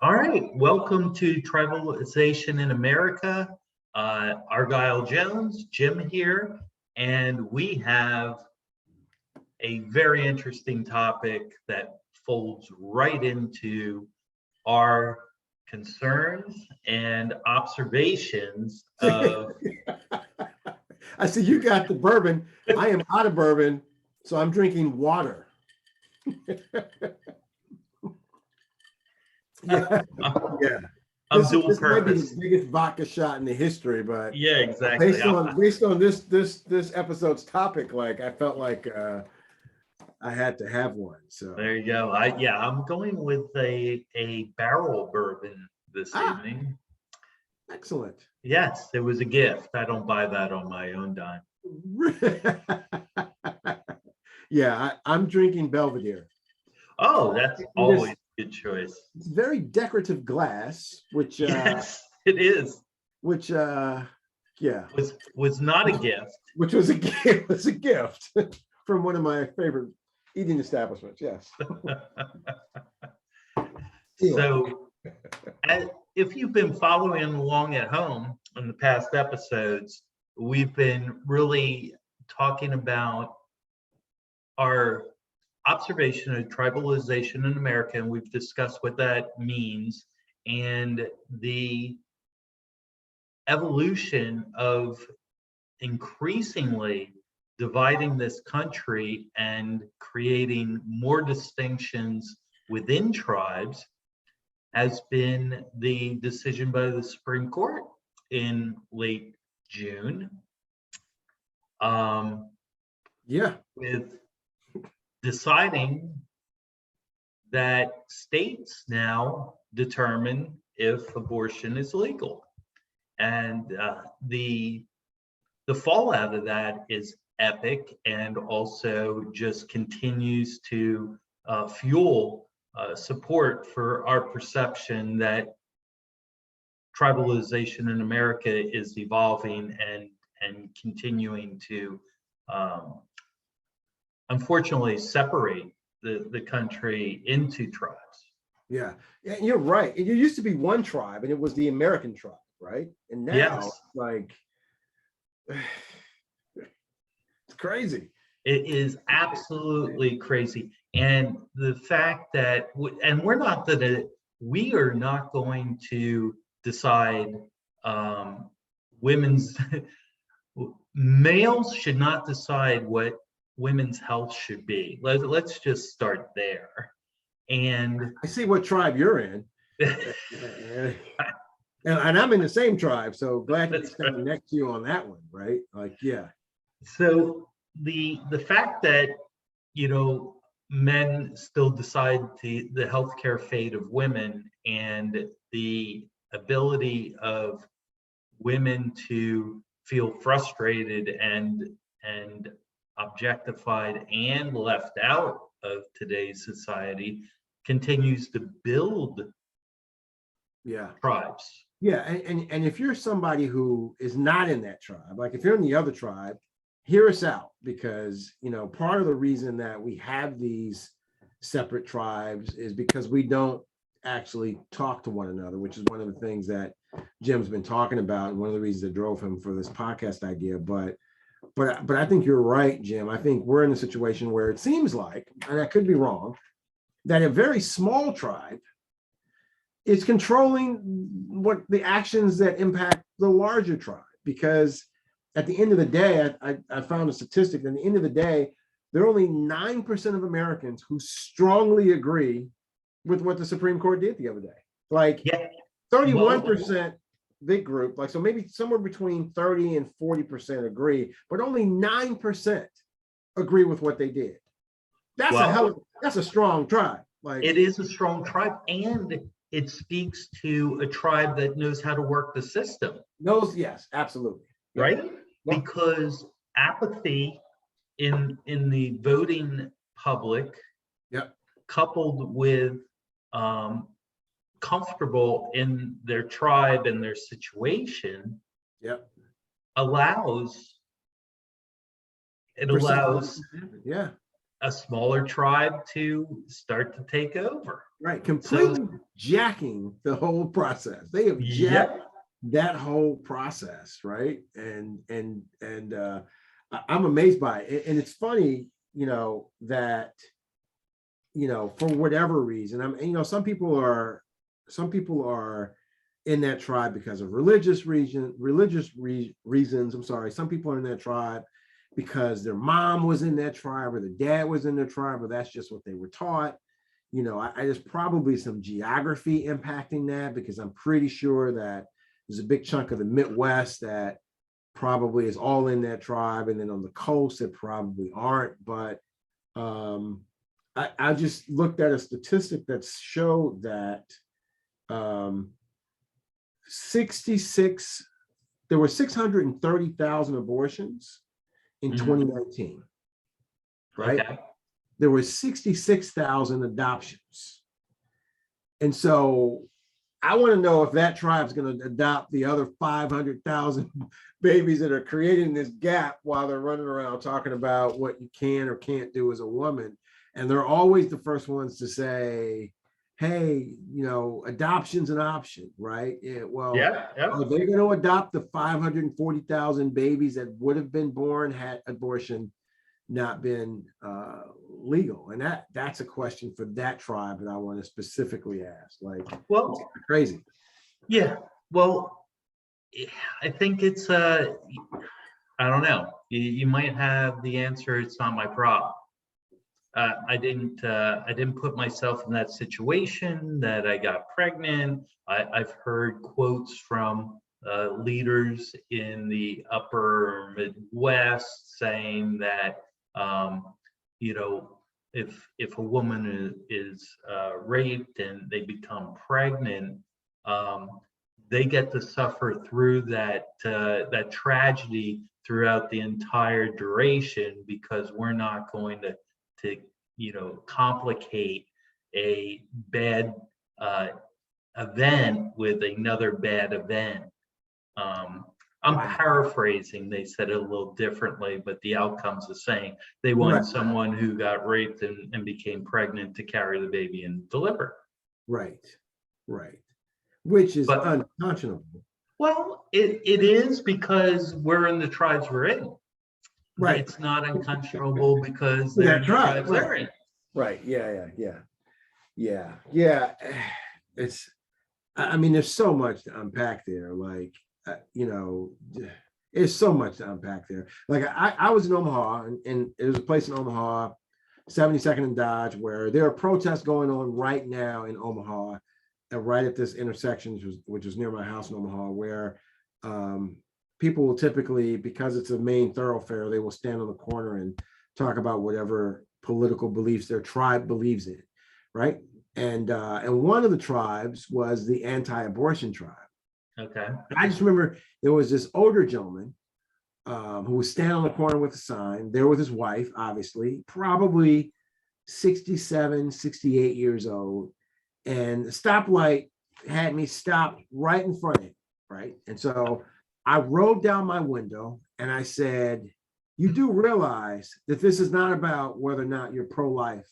All right, welcome to Tribalization in America. Argyle Jones, Jim here, and we have a very interesting topic that folds right into our concerns and observations of. I see you got the bourbon. I am out of bourbon, so I'm drinking water. Yeah, yeah. I'm This, dual this might be purpose. the biggest vodka shot in the history, but Yeah, exactly. based on this episode's topic, like I felt like I had to have one. So There you go. I'm going with a barrel bourbon this evening. Excellent. Yes, it was a gift. I don't buy that on my own dime. Yeah, I'm drinking Belvedere. Oh, that's always a good choice. It's very decorative glass, which yes, it is. Which yeah, was not a gift. Which was a gift. Was a gift from one of my favorite eating establishments. Yes. So, if you've been following along at home in the past episodes, we've been really talking about our observation of tribalization in America, and we've discussed what that means and the evolution of increasingly dividing this country and creating more distinctions within tribes has been the decision by the Supreme Court in late June. With deciding that states now determine if abortion is legal, and the fallout of that is epic, and also just continues to fuel support for our perception that tribalization in America is evolving and continuing to unfortunately separate the country into tribes. Yeah, you're right. It used to be one tribe, and it was the American tribe, right? And now, yes. like, it's crazy. It is absolutely crazy. And the fact that, and we are not going to decide males should not decide what women's health should be. Let's just start there. And I see what tribe you're in. and I'm in the same tribe, so glad to stand next to you on that one, right? Like, yeah. So the fact that, men still decide the healthcare fate of women, and the ability of women to feel frustrated and objectified and left out of today's society continues to build tribes. Yeah, and if you're somebody who is not in that tribe, like if you're in the other tribe, hear us out, because part of the reason that we have these separate tribes is because we don't actually talk to one another, which is one of the things that Jim's been talking about, and one of the reasons that drove him for this podcast idea. But I think you're right, Jim. I think we're in a situation where it seems like, and I could be wrong, that a very small tribe is controlling what the actions that impact the larger tribe. Because at the end of the day, I found a statistic. At the end of the day, there are only 9% of Americans who strongly agree with what the Supreme Court did the other day. Like 31% big group, like, so maybe somewhere between 30 and 40% agree, but only 9% agree with what they did. That's a strong tribe. Like, it is a strong tribe, and it speaks to a tribe that knows how to work the system. Yes, absolutely. Right? Yeah. Because apathy in the voting public, coupled with comfortable in their tribe and their situation, allows a smaller tribe to start to take over. Right, completely jacking the whole process. They have jacked that whole process, right? And I'm amazed by it. And it's funny, that for whatever reason, some people are in that tribe because of religious reasons. I'm sorry. Some people are in that tribe because their mom was in that tribe or the dad was in their tribe, or that's just what they were taught. There's probably some geography impacting that, because I'm pretty sure that there's a big chunk of the Midwest that probably is all in that tribe, and then on the coast that probably aren't. But I just looked at a statistic that showed that 630,000 abortions in 2019, right? Okay. There were 66,000 adoptions. And so I want to know if that tribe's going to adopt the other 500,000 babies that are creating this gap while they're running around talking about what you can or can't do as a woman. And they're always the first ones to say, hey, adoption's an option, right? Are they going to adopt the 540,000 babies that would have been born had abortion not been legal? And that's a question for that tribe that I want to specifically ask. It's crazy. Yeah. Well, I think it's I don't know. You might have the answer. It's not my problem. I didn't put myself in that situation that I got pregnant. I've heard quotes from leaders in the upper Midwest saying that if a woman is raped and they become pregnant, they get to suffer through that tragedy throughout the entire duration, because we're not going to complicate a bad event with another bad event. I'm paraphrasing. They said it a little differently, but the outcome's the same. They want someone who got raped and became pregnant to carry the baby and deliver. Right. Which is unconscionable. Well, it is, because we're in the tribes we're in. Right. It's not unconscionable because they're in the tribes they're in. Right. Yeah. It's, there's so much to unpack there. There's so much to unpack there. I was in Omaha, and there was a place in Omaha, 72nd and Dodge, where there are protests going on right now in Omaha, right at this intersection, which is near my house in Omaha, where people will typically, because it's a main thoroughfare, they will stand on the corner and talk about whatever political beliefs their tribe believes in, right? And one of the tribes was the anti-abortion tribe. Okay. And I just remember there was this older gentleman who was standing on the corner with a sign, there with his wife, obviously, probably 67, 68 years old. And the stoplight had me stopped right in front of him, right? And so I rolled down my window and I said, you do realize that this is not about whether or not you're pro-life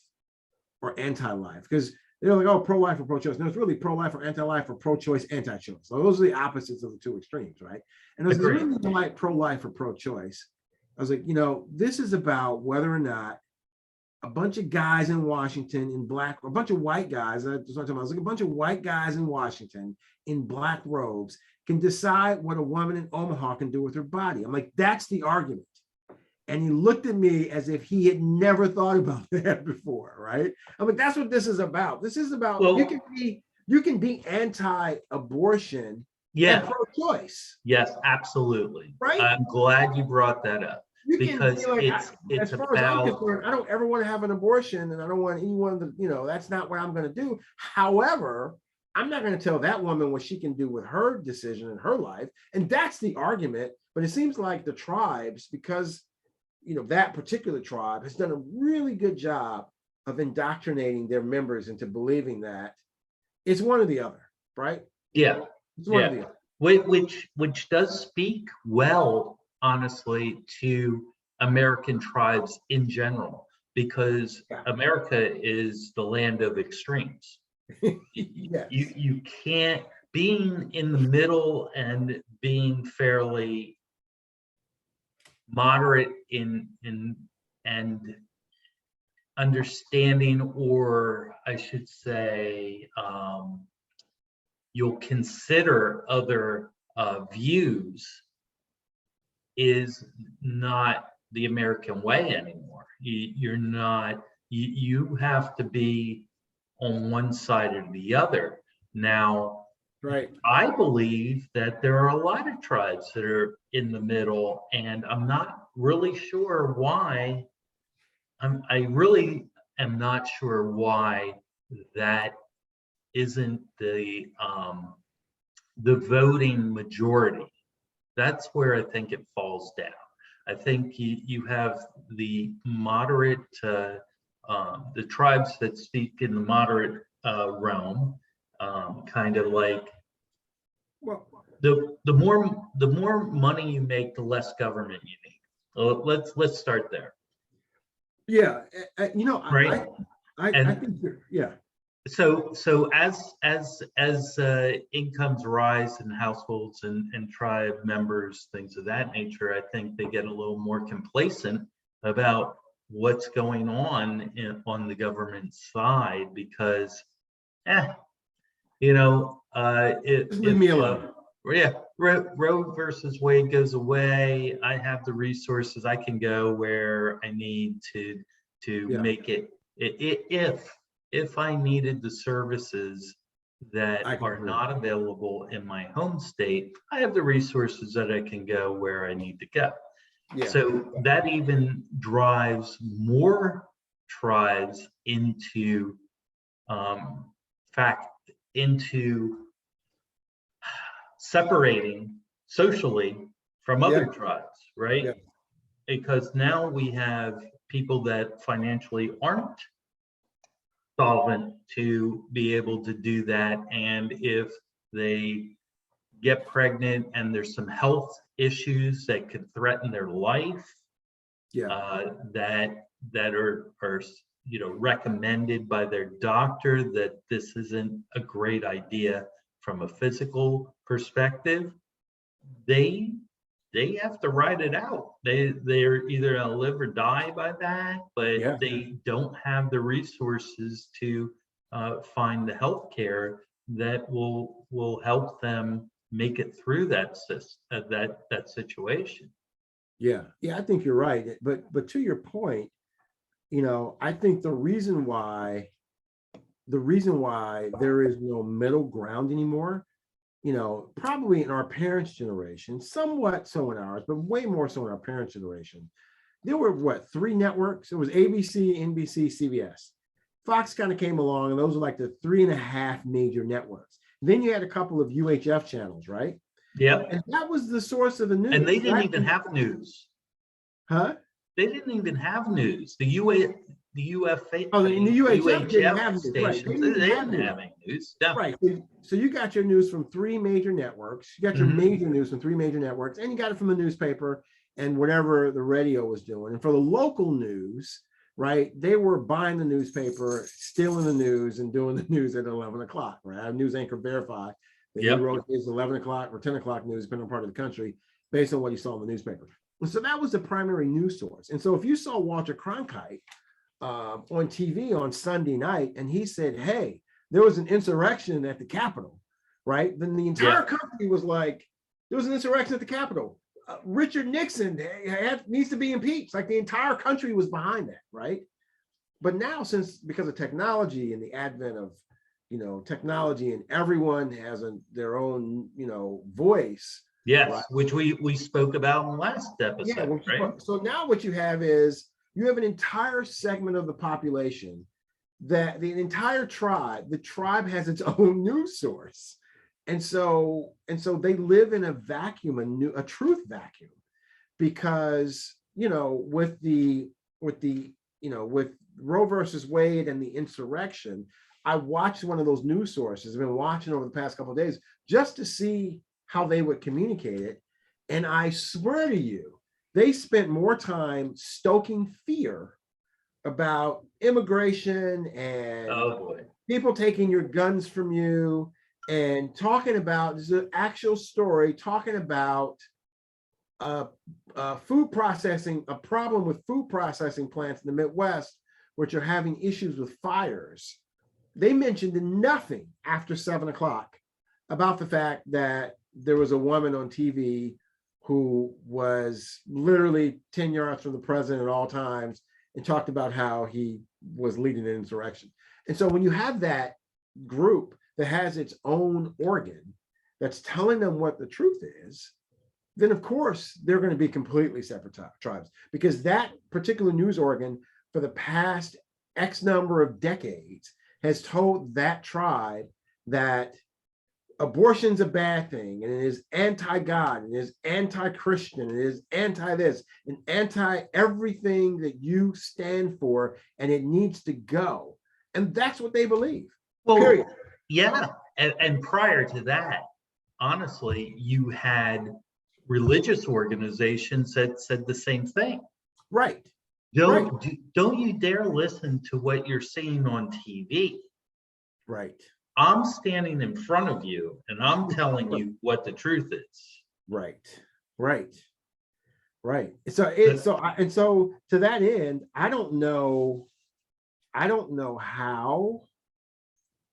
or anti-life, because they're like, oh, pro-life or pro-choice. No, it's really pro-life or anti-life or pro-choice, anti-choice. So those are the opposites of the two extremes, right? And it was really like pro-life or pro-choice. I was like, this is about whether or not a bunch of guys in Washington in black, a bunch of white guys, I was like, a bunch of white guys in Washington in black robes can decide what a woman in Omaha can do with her body. I'm like, that's the argument. And he looked at me as if he had never thought about that before, right? I'm like, that's what this is about. This is about, you can be anti-abortion and pro-choice. Yes, absolutely. Right? I'm glad you brought that up. Because it's as far as I'm concerned, I don't ever want to have an abortion, and I don't want anyone to, that's not what I'm going to do. However, I'm not going to tell that woman what she can do with her decision in her life. And that's the argument. But it seems like the tribes, because, that particular tribe has done a really good job of indoctrinating their members into believing that it's one or the other, right? Yeah. It's one or the other. Which does speak well, honestly, to American tribes in general, because Yeah. America is the land of extremes. Yes. You can't, being in the middle and being fairly moderate in and understanding, or I should say, you'll consider other views, is not the American way anymore. You're not, you have to be on one side or the other. Now, Right. I believe that there are a lot of tribes that are in the middle, and I'm not really sure why. I really am not sure why that isn't the voting majority. That's where I think it falls down. I think you have the moderate, the tribes that speak in the moderate realm, kind of like Well, the more money you make, the less government you need. Let's start there, yeah. right? I think yeah. So as incomes rise in households and tribe members, things of that nature, I think they get a little more complacent about what's going on on the government side, because, eh, Just leave me alone. yeah, Roe versus Wade goes away, I have the resources, I can go where I need to Yeah. make it, if I needed the services that I can are agree. not available in my home state, I have the resources that I can go where I need to go. Yeah. So that even drives more tribes into into separating socially from other Yeah. tribes, right? Yeah. Because now we have people that financially aren't solvent to be able to do that. And if they get pregnant and there's some health issues that could threaten their life, Yeah. that are recommended by their doctor, that this isn't a great idea from a physical perspective, they have to ride it out. They're either gonna live or die by that, but Yeah. they don't have the resources to find the health care that will help them make it through that situation. Yeah. Yeah. I think you're right. But to your point, I think the reason why there is no middle ground anymore, probably in our parents' generation, somewhat so in ours, but way more so in our parents' generation, there were what, three networks? It was ABC, NBC, CBS. Fox kind of came along, and those were like the three and a half major networks. Then you had a couple of UHF channels, right? Yeah. And that was the source of the news. And they didn't even have news. Huh? They didn't even have news. The UFA, Oh, and the UHF didn't have news, right? stations, they didn't have any news. No. Right. So you got your news from three major networks. You got your major news from three major networks, and you got it from the newspaper and whatever the radio was doing. And for the local news, right, they were buying the newspaper, stealing the news, and doing the news at 11 o'clock, right? Our news anchor verified that he wrote his 11 o'clock or 10 o'clock news, depending on part of the country, based on what he saw in the newspaper. And so that was the primary news source. And so if you saw Walter Cronkite on TV on Sunday night, and he said, hey, there was an insurrection at the Capitol, right? Then the entire country was like, there was an insurrection at the Capitol. Richard Nixon needs to be impeached. Like the entire country was behind that, right? But now, because of technology and the advent of, technology, and everyone has their own, voice. Yes, right? Which we spoke about in the last episode, right? So now what you have is you have an entire segment of the population that the entire tribe, the tribe has its own news source. And so they live in a vacuum, a truth vacuum, because, with Roe versus Wade and the insurrection, I watched one of those news sources. I've been watching over the past couple of days just to see how they would communicate it. And I swear to you, they spent more time stoking fear about immigration and Oh boy. people taking your guns from you, and talking about, this is an actual story, talking about food processing, a problem with food processing plants in the Midwest, which are having issues with fires. They mentioned nothing after 7 o'clock about the fact that there was a woman on TV who was literally 10 yards from the president at all times and talked about how he was leading an insurrection. And so when you have that group that has its own organ that's telling them what the truth is, then of course they're going to be completely separate tribes, because that particular news organ for the past X number of decades has told that tribe that abortion's a bad thing, and it is anti-God, and it is anti-Christian, and it is anti-this, and anti-everything that you stand for, and it needs to go. And that's what they believe. Well, period. Yeah. And prior to that, honestly, you had religious organizations that said the same thing. Right. Don't you dare listen to what you're seeing on TV. Right. I'm standing in front of you and I'm telling you what the truth is. Right. So to that end, I don't know how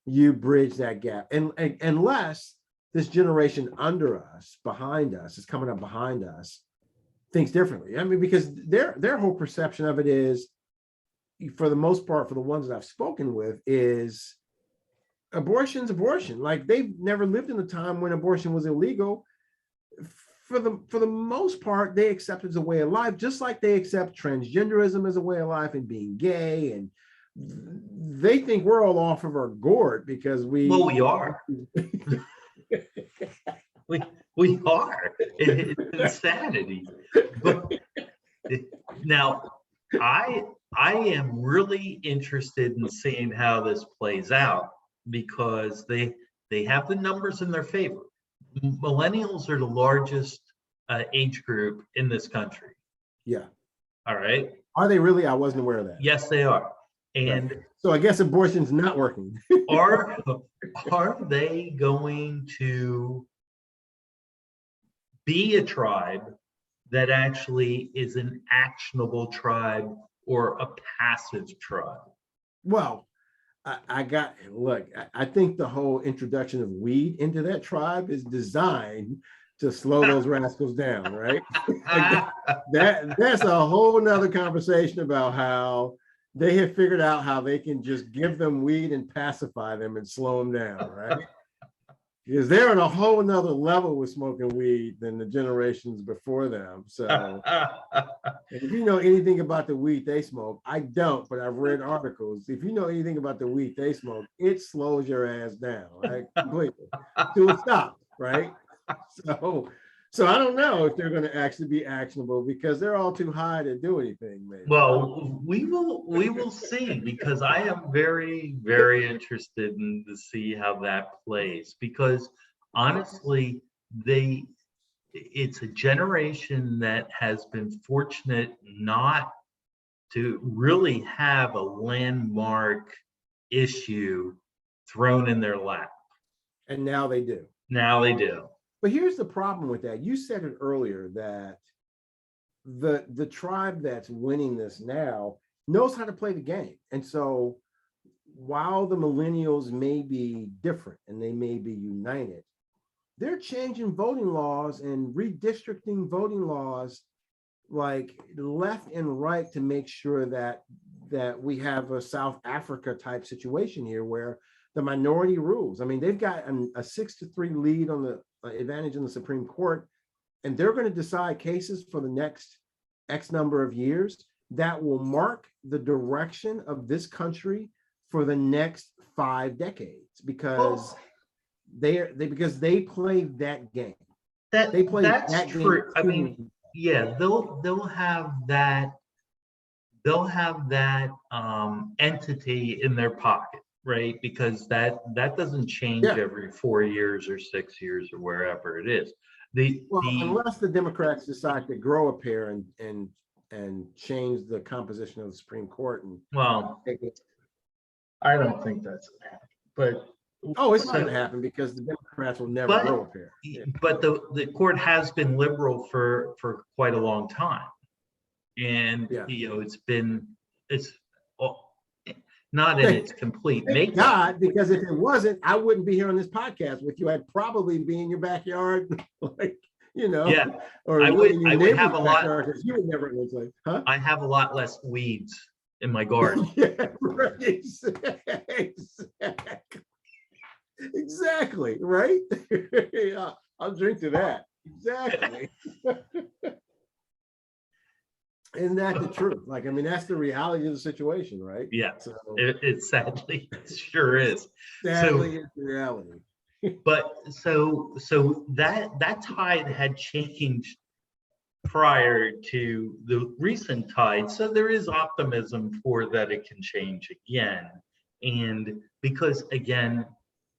you bridge that gap, and unless this generation under us, behind us, is coming up behind us, thinks differently. I mean, because their whole perception of it is, for the most part, for the ones that I've spoken with, is abortion's abortion. Like, they've never lived in a time when abortion was illegal. For the most part, they accept it as a way of life, just like they accept transgenderism as a way of life and being gay. And they think we're all off of our gourd because we are. we are. It's insanity. But now I am really interested in seeing how this plays out, because they have the numbers in their favor. Millennials are the largest age group in this country. Yeah. All right. Are they really? I wasn't aware of that. Yes, they are. And right. So I guess abortion's not working. are they going to be a tribe that actually is an actionable tribe or a passive tribe? Well, I think the whole introduction of weed into that tribe is designed to slow those rascals down, right? That's a whole nother conversation about how they have figured out how they can just give them weed and pacify them and slow them down, right? Because they're on a whole nother level with smoking weed than the generations before them. So if you know anything about the weed they smoke, I don't, but I've read articles. If you know anything about the weed they smoke, it slows your ass down, right? Completely. To a stop, right? So I don't know if they're going to actually be actionable, because they're all too high to do anything, maybe. Well, we will see, because I am very, very interested in to see how that plays, because honestly, it's a generation that has been fortunate not to really have a landmark issue thrown in their lap. And now they do. Now they do. But here's the problem with that. You said it earlier that the tribe that's winning this now knows how to play the game. And so while the millennials may be different and they may be united, they're changing voting laws and redistricting voting laws like left and right to make sure that we have a South Africa type situation here where the minority rules. I mean, they've got a 6-3 lead on the advantage in the Supreme Court, and they're going to decide cases for the next X number of years that will mark the direction of this country for the next 5 decades, because they play that game. That's true. I mean, yeah, they'll have that entity in their pocket, right? Because that doesn't change every 4 years or 6 years or wherever it is. Unless the Democrats decide to grow a pair and and change the composition of the Supreme Court and Well, take it. I don't think that's gonna happen, but. Oh, it's not so- going to happen because the Democrats will never But- grow a pair. Yeah. But the court has been liberal for quite a long time. And, Yeah. it's not in its complete Thank makeup. God, because if it wasn't, I wouldn't be here on this podcast with you. I'd probably be in your backyard, like, Yeah, or I would- in your I would neighbor's have a lot- backyard, 'cause you would never like, huh? I have a lot less weeds in my garden. Yeah, right. Exactly, right? Yeah, I'll drink to that. Exactly. Isn't that the truth? Like, I mean, that's the reality of the situation, right? Yeah, So it sadly it sure is. sadly, it's the reality. But so that tide had changed prior to the recent tide. So there is optimism for that it can change again. And because again,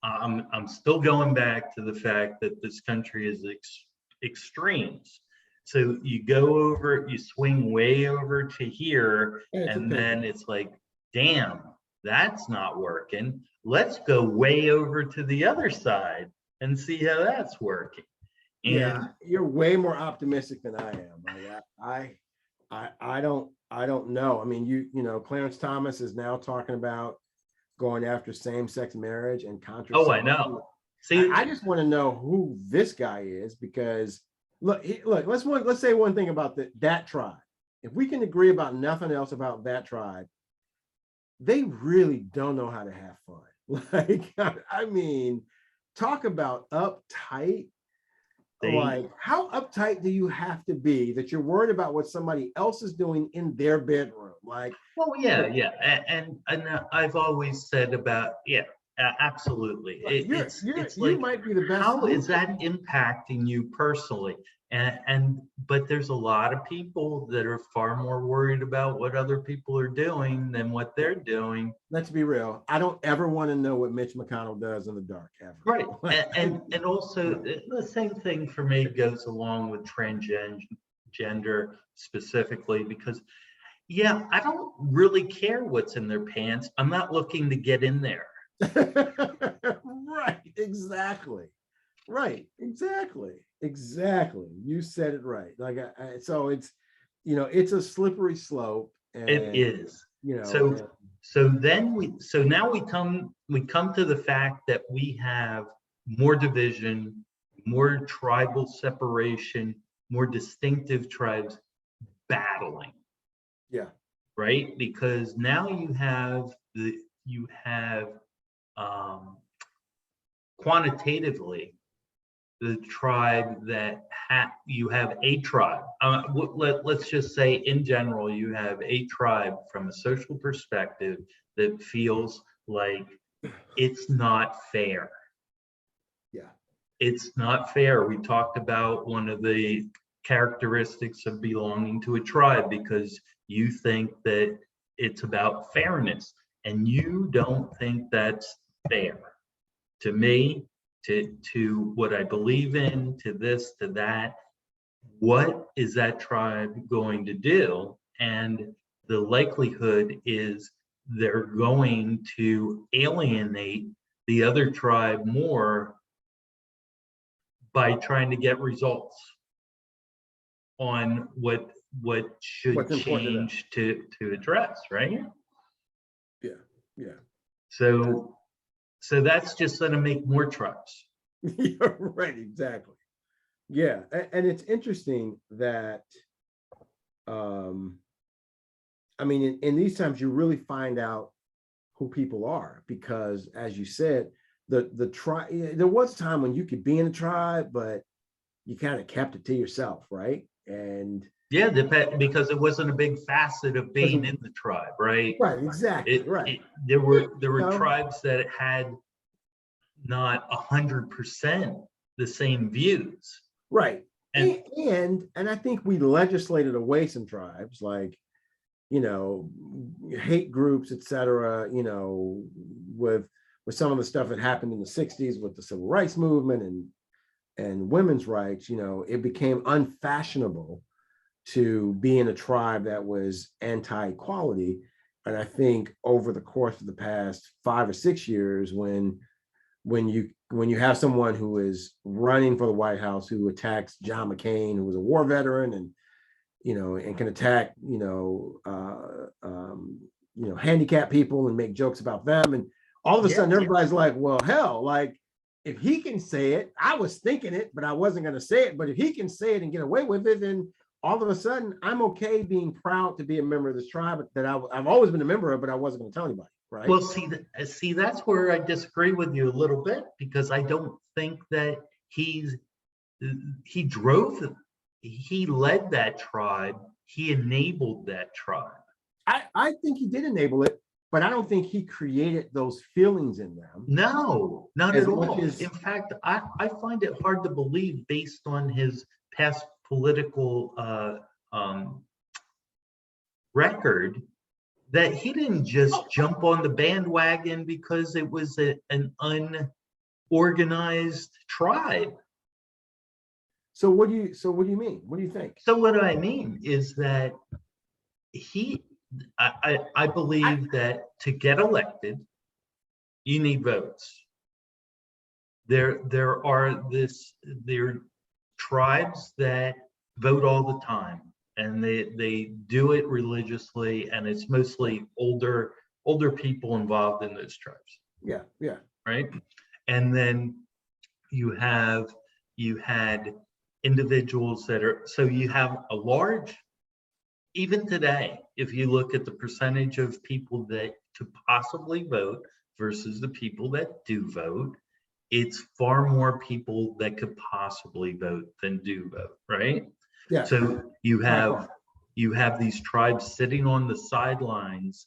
I'm still going back to the fact that this country is extremes. So you go over, you swing way over to here, Yeah, it's a and pendulum. then it's like, damn, that's not working. Let's go way over to the other side and see how that's working. And Yeah, you're way more optimistic than I am. I don't know. I mean, Clarence Thomas is now talking about going after same-sex marriage and contraception. oh, I know. See, I just want to know who this guy is, because look, let's say one thing about that tribe. If we can agree about nothing else about that tribe, they really don't know how to have fun. Like, I mean, talk about uptight. Like, how uptight do you have to be that you're worried about what somebody else is doing in their bedroom? Like, well, yeah. And I've always said about, absolutely. It's you like, might be the best. how is that impacting you personally? But there's a lot of people that are far more worried about what other people are doing than what they're doing. Let's be real. I don't ever want to know what Mitch McConnell does in the dark, ever. Right. And also the same thing for me goes along with transgender specifically, because I don't really care what's in their pants. I'm not looking to get in there. Right. Exactly. Right. Exactly. You said it right. Like, so it's, it's a slippery slope. And, It is. So now we come to the fact that we have more division, more tribal separation, more distinctive tribes battling. Yeah. Right? Because now you have quantitatively the tribe that you have a tribe. Let's just say in general, you have a tribe from a social perspective that feels like it's not fair. Yeah. It's not fair. We talked about one of the characteristics of belonging to a tribe, because you think that it's about fairness, and you don't think that's fair. To me, to what I believe in, to this, to that, what is that tribe going to do? And the likelihood is they're going to alienate the other tribe more by trying to get results on what should What's important change to address, right? Yeah. So that's just going to make more tribes. You're right. Exactly. Yeah. And it's interesting that, I mean, in these times, you really find out who people are, because as you said, the tribe, there was a time when you could be in a tribe, but you kind of kept it to yourself, right? And because it wasn't a big facet of being in the tribe, right? Right, exactly. Right. There were tribes that had not 100% the same views. Right. And I think we legislated away some tribes, like, hate groups, etc., with some of the stuff that happened in the 60s with the civil rights movement and women's rights. It became unfashionable to be in a tribe that was anti-equality. And I think over the course of the past 5 or 6 years, when you have someone who is running for the White House who attacks John McCain, who was a war veteran, and and can attack handicapped people and make jokes about them, and all of a sudden everybody's like, well, hell, like if he can say it, I was thinking it, but I wasn't going to say it. But if he can say it and get away with it, then all of a sudden I'm okay being proud to be a member of this tribe that I've always been a member of, but I wasn't going to tell anybody. Right. Well, see, that's where I disagree with you a little bit, because I don't think that he led that tribe. He enabled that tribe. I think he did enable it, but I don't think he created those feelings in them. No, not at all. In fact, I find it hard to believe, based on his past political record, that he didn't just jump on the bandwagon because it was an unorganized tribe. So what do you mean? What do you think? So what I mean is that I believe that to get elected, you need votes. There are tribes that vote all the time, and they do it religiously, and it's mostly older people involved in those tribes. Yeah. Right. And then you had individuals so you have a large, even today, if you look at the percentage of people that could possibly vote versus the people that do vote, it's far more people that could possibly vote than do vote, right? Yeah. So you have these tribes sitting on the sidelines,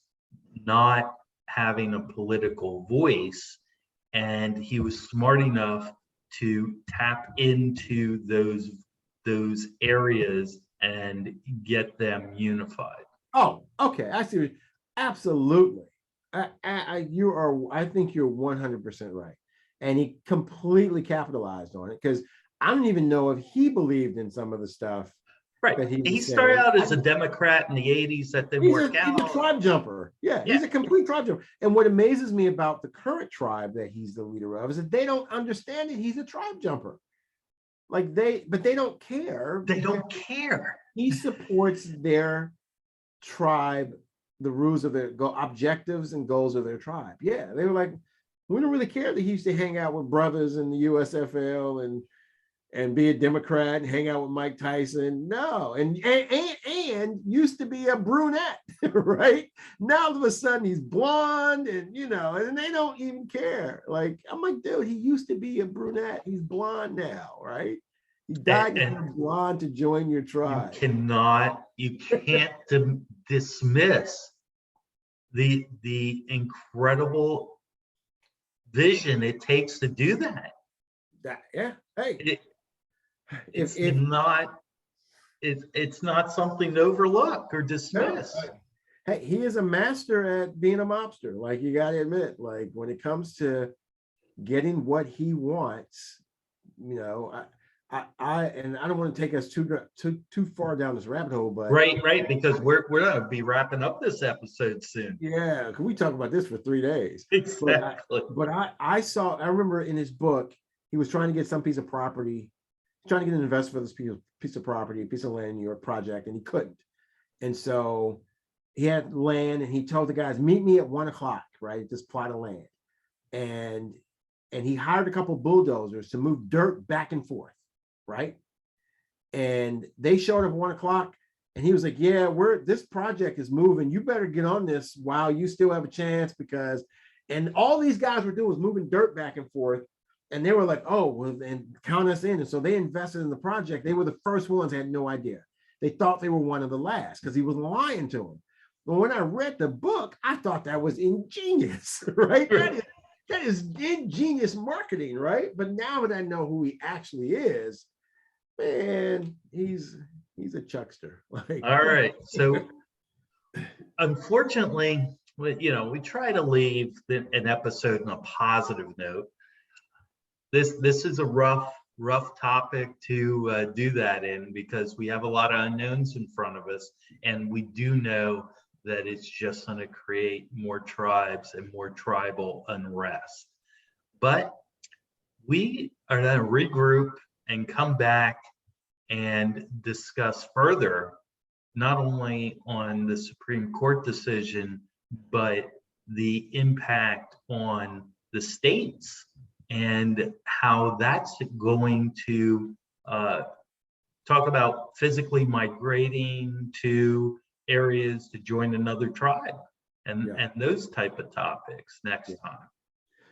not having a political voice, and he was smart enough to tap into those areas and get them unified. Oh, okay. I see. Absolutely. I think you're 100% right. And he completely capitalized on it, because I don't even know if he believed in some of the stuff. Right. He started out as a Democrat in the 80s. That didn't work out. He's a tribe jumper. Yeah, he's a complete tribe jumper. And what amazes me about the current tribe that he's the leader of is that they don't understand that he's a tribe jumper. But they don't care. They don't care. He supports their tribe, the rules of their objectives and goals of their tribe. Yeah, they were like, we don't really care that he used to hang out with brothers in the USFL and be a Democrat and hang out with Mike Tyson. No, and used to be a brunette, right? Now all of a sudden he's blonde, and and they don't even care. Like, I'm like, dude, he used to be a brunette. He's blonde now, right? He died and blonde to join your tribe. You can't dismiss the incredible vision it takes to do that. Hey, it's not something to overlook or dismiss. Hey, he is a master at being a mobster. Like, you got to admit, like, when it comes to getting what he wants, I don't want to take us too far down this rabbit hole, but right, because we're gonna be wrapping up this episode soon. Yeah, can we talk about this for 3 days? Exactly. But I remember in his book, he was trying to get some piece of property, trying to get an investor for this piece of property, a piece of land in New York project, and he couldn't. And so he had land, and he told the guys, meet me at 1:00, right? This plot of land. And he hired a couple bulldozers to move dirt back and forth, right? And they showed up at 1:00, and he was like, yeah, this project is moving. You better get on this while you still have a chance, and all these guys were doing was moving dirt back and forth. And they were like, oh, well, and count us in. And so they invested in the project. They were the first ones, had no idea. They thought they were one of the last, because he was lying to them. But when I read the book, I thought that was ingenious, right? That is ingenious marketing, right? But now that I know who he actually is, man, he's a chuckster. Like, all right. So unfortunately, we try to leave an episode on a positive note. This is a rough rough topic to do that in, because we have a lot of unknowns in front of us, and we do know that it's just going to create more tribes and more tribal unrest. But we are going to regroup and come back and discuss further, not only on the Supreme Court decision, but the impact on the states and how that's going to talk about physically migrating to areas to join another tribe and those type of topics next time.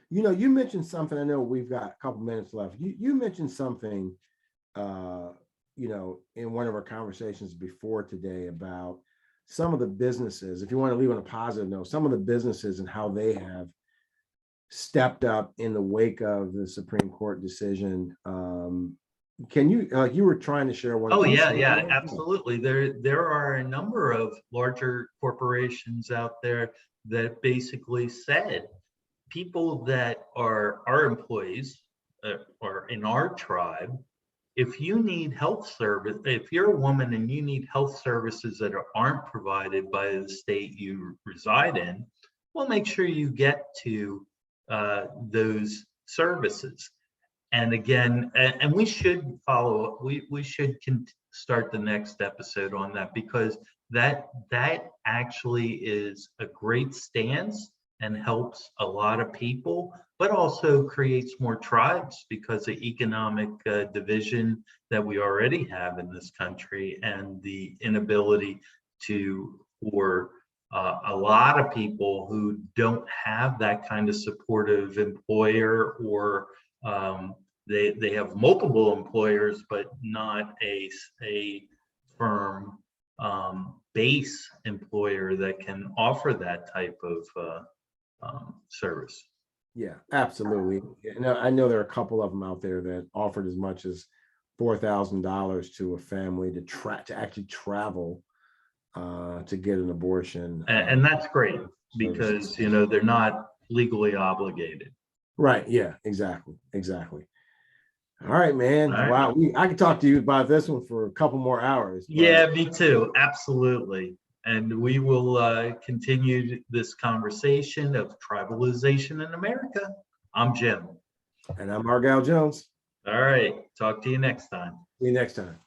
You know, you mentioned something. I know we've got a couple minutes left. You mentioned something, you know, in one of our conversations before today about some of the businesses, if you want to leave on a positive note, some of the businesses and how they have stepped up in the wake of the Supreme Court decision. Can you, like you were trying to share one? Oh, yeah, absolutely. There are a number of larger corporations out there that basically said people that are our employees or in our tribe, if you need health service, if you're a woman and you need health services that aren't provided by the state you reside in, well, make sure you get to those services. And again, and we should follow, we should start the next episode on that, because that actually is a great stance and helps a lot of people, but also creates more tribes because of economic division that we already have in this country, and the inability for a lot of people who don't have that kind of supportive employer, or they have multiple employers, but not a firm base employer that can offer that type of service. Yeah, absolutely. I know there are a couple of them out there that offered as much as $4,000 to a family to actually travel to get an abortion. And that's great, because you know they're not legally obligated. Right. Yeah, exactly. All right, man. All right. Wow. I could talk to you about this one for a couple more hours. Yeah, me too. Absolutely. And we will continue this conversation of tribalization in America. I'm Jim. And I'm Argyle Jones. All right. Talk to you next time. See you next time.